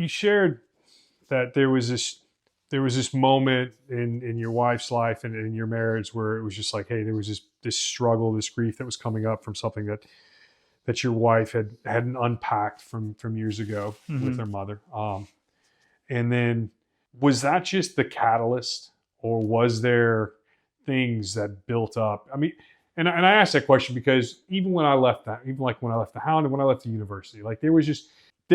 you shared that there was this moment in your wife's life and in your marriage where it was just like, hey, there was this struggle, this grief that was coming up from something that your wife hadn't unpacked from years ago with Hmm. her mother. And then was that just the catalyst, or was there things that built up? I mean, and I asked that question because even when I left that, even like when I left the Hound and when I left the university, like there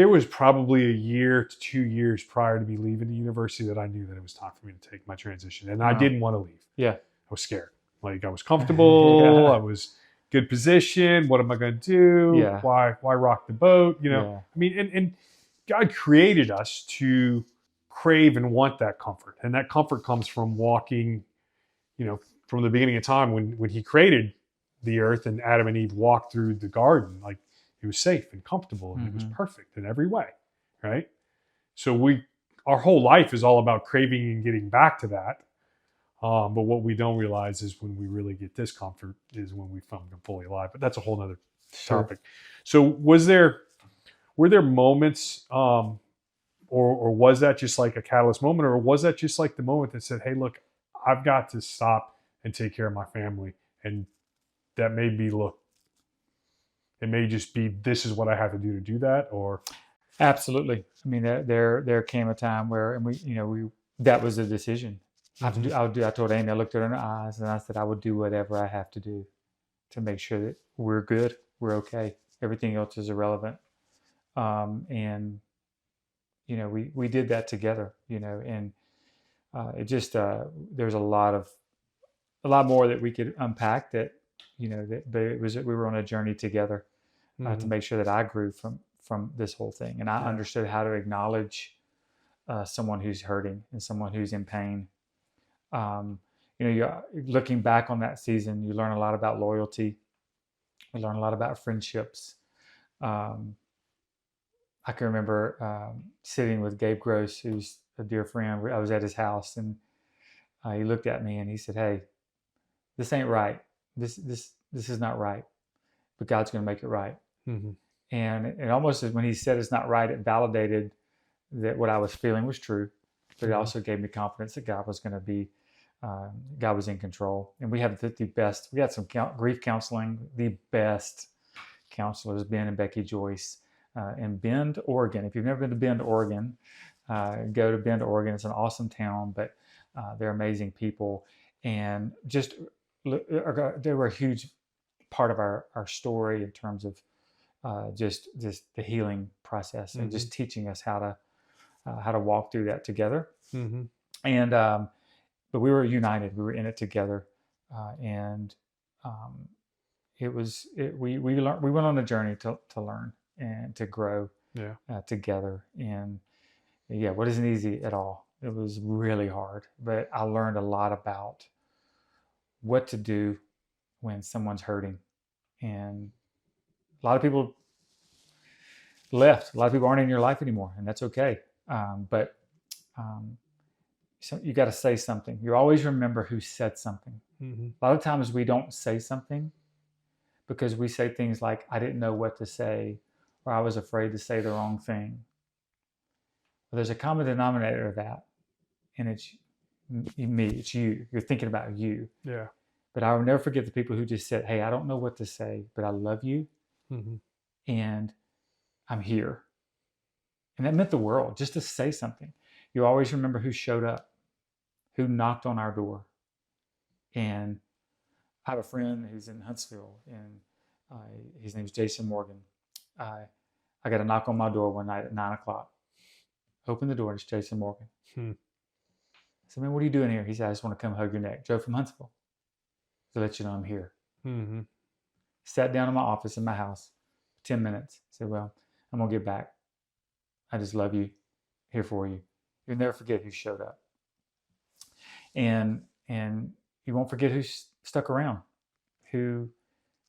was probably a year to 2 years prior to me leaving the university that I knew that it was time for me to take my transition, and I Wow. didn't want to leave. Yeah. I was scared. Like I was comfortable. I Yeah. was good position. What am I going to do? Yeah. Why rock the boat? Yeah. I mean, and God created us to crave and want that comfort, and that comfort comes from walking. From the beginning of time when He created the earth and Adam and Eve walked through the garden, like it was safe and comfortable and it was Hmm. perfect in every way, right? So our whole life is all about craving and getting back to that. But what we don't realize is when we really get discomfort is when we come fully alive. But that's a whole nother Sure. topic. So were there moments, or was that just like a catalyst moment, or was that just like the moment that said, hey, look, I've got to stop and take care of my family, and that made me look, it may just be this is what I have to do that, or Absolutely. I mean, there came a time where, and we that was a decision. I have to mm-hmm. do. I would do. I told Amy. I looked her in her eyes, and I said, I would do whatever I have to do to make sure that we're good, we're okay. Everything else is irrelevant. And we did that together. And it just there's a lot more that we could unpack that but it was we were on a journey together to Mm-hmm. make sure that I grew from this whole thing, and I Yeah. understood how to acknowledge someone who's hurting and someone who's in pain. Um, you're looking back on that season, you learn a lot about loyalty. You learn a lot about friendships. Um, I can remember sitting with Gabe Gross, who's a dear friend. I was at his house, and he looked at me and he said, "Hey, this ain't right. This is not right, but God's going to make it right." Mm-hmm. And it almost, when he said it's not right, it validated that what I was feeling was true, but it Mm-hmm. also gave me confidence that God was going to be, God was in control. And we had the best. We had some grief counseling, the best counselors, Ben and Becky Joyce, in Bend, Oregon. If you've never been to Bend, Oregon, go to Bend, Oregon. It's an awesome town, but they're amazing people, and just they were a huge part of our story in terms of just the healing process and Mm-hmm. just teaching us how to walk through that together. Mm-hmm. And but we were united. We were in it together, and um, we learned, we went on a journey to learn and to grow Yeah. together. And yeah, what isn't easy at all. It was really hard, but I learned a lot about what to do when someone's hurting. And a lot of people left. A lot of people aren't in your life anymore, and that's okay. But um, so you got to say something. You always remember who said something. Mm-hmm. A lot of times we don't say something because we say things like, I didn't know what to say, or I was afraid to say the wrong thing. But there's a common denominator of that, and it's me, it's you. You're thinking about you. Yeah. But I will never forget the people who just said, hey, I don't know what to say, but I love you, Mm-hmm. and I'm here. And that meant the world, just to say something. You always remember who showed up, who knocked on our door. And I have a friend who's in Huntsville, and uh, his name is Jason Morgan. I got a knock on my door one night at 9 o'clock. Open the door, and it's Jason Morgan. Mm-hmm. I said, man, what are you doing here? He said, I just want to come hug your neck. Joe from Huntsville, to let you know I'm here. Mm-hmm. Sat down in my office in my house, 10 minutes. Said, well, I'm going to get back. I just love you, here for you. You'll never forget who showed up. And you won't forget who stuck around, who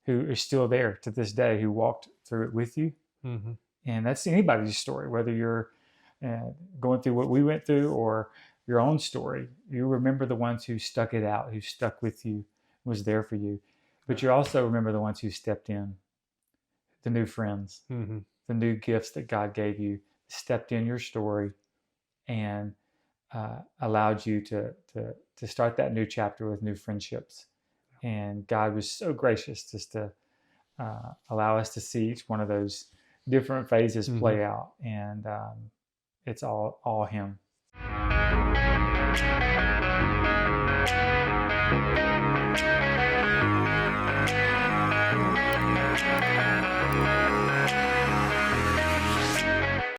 is still there to this day, who walked through it with you. Mm-hmm. And that's anybody's story, whether you're going through what we went through or your own story. You remember the ones who stuck it out, who stuck with you, was there for you. But you also remember the ones who stepped in, the new friends, Mm-hmm. the new gifts that God gave you stepped in your story and allowed you to start that new chapter with new friendships. And God was so gracious just to allow us to see each one of those different phases play out. And it's all Him.